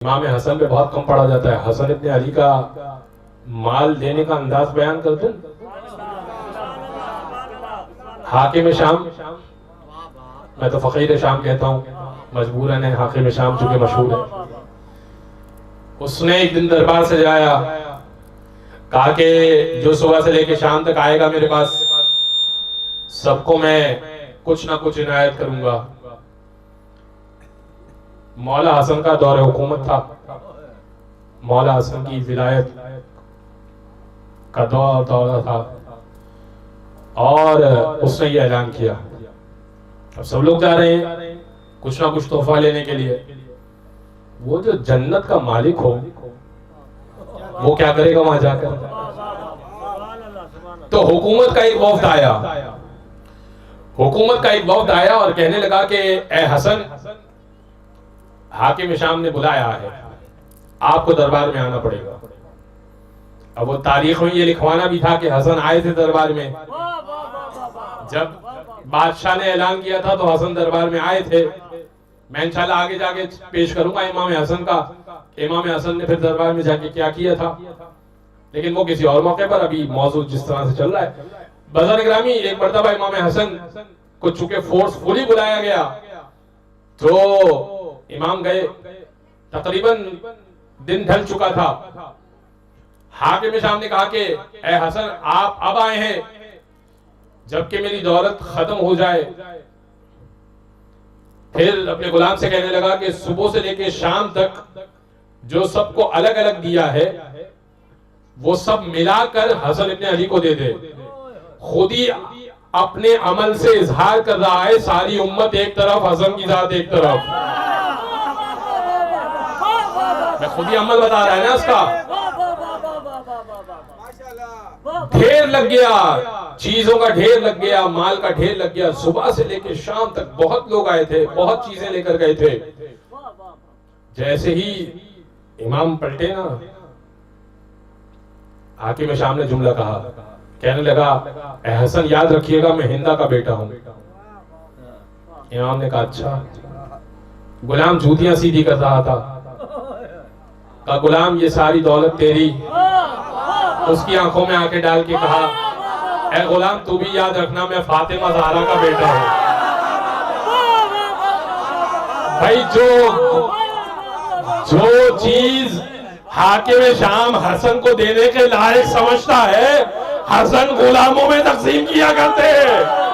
इमाम हसन पे बहुत कम पढ़ा जाता है। हसन इब्न अली का माल देने का अंदाज बयान कर दूं। हाकिम शाम, मैं तो फकीर शाम कहता हूँ, मजबूरन है, हाकिम शाम चूंकि मशहूर है। उसने एक दिन दरबार से जाया, कहा कि जो सुबह से लेके शाम तक आएगा मेरे पास, सबको मैं कुछ ना कुछ इनायत करूंगा। मौला हसन का दौर हुकूमत था, मौला हसन की विलायत का दौर था और उसने ये ऐलान किया। अब सब लोग जा रहे हैं कुछ ना कुछ तोहफा लेने के लिए। वो जो जन्नत का मालिक हो वो क्या करेगा वहां जाकर? तो हुकूमत का एक वफ्द आया, हुकूमत का एक वफ्द आया और कहने लगा कि ए हसन, हाकिम शाम ने बुलाया है, आपको दरबार में आना पड़ेगा। अब वो तारीख में ये लिखवाना भी था कि हसन आए थे दरबार में। जब बादशाह ने ऐलान किया था तो हसन दरबार में आए थे। मैं इंशाल्लाह आगे जाके पेश करूंगा इमाम हसन का, इमाम हसन ने फिर दरबार में जाके क्या किया था, लेकिन वो किसी और मौके पर, अभी मौजूद जिस तरह से चल रहा है। बज़ार ग्रामी एक मर्तबा इमाम हसन को चूंकि फोर्सफुली बुलाया गया तो इमाम गए, तकरीबन दिन ढल चुका था। हाकिम शाम ने कहा कि ए हसन, आप अब आए हैं, जबकि मेरी दौलत खत्म हो जाए। फिर अपने गुलाम से कहने लगा कि सुबह से लेकर शाम तक जो सबको अलग अलग दिया है वो सब मिलाकर हसन इब्न अली को दे दे। खुद ही अपने अमल से इजहार कर रहा है, सारी उम्मत एक तरफ, हसन की जात एक तरफ। मैं खुद ही अमल बता रहा है ना उसका। ढेर लग गया, चीजों का ढेर लग गया, माल का ढेर लग गया। सुबह से लेकर शाम तक बहुत लोग आए थे, बहुत चीजें लेकर गए थे। जैसे ही इमाम पलटे ना, हाकिम शाम ने जुमला कहा, कहने लगा ए हसन, याद रखिएगा मैं हिंदा का बेटा हूं। इमाम ने कहा अच्छा। गुलाम जूतियां सीधी कर रहा था, कहा गुलाम ये सारी दौलत तेरी। उसकी आंखों में आंखें डाल के कहा, ए गुलाम तू भी याद रखना मैं फातिमा ज़हरा का बेटा हूं। भाई जो चीज हाकिम शाम हसन को देने के लायक समझता है, हसन गुलामों में तकसीम किया करते हैं।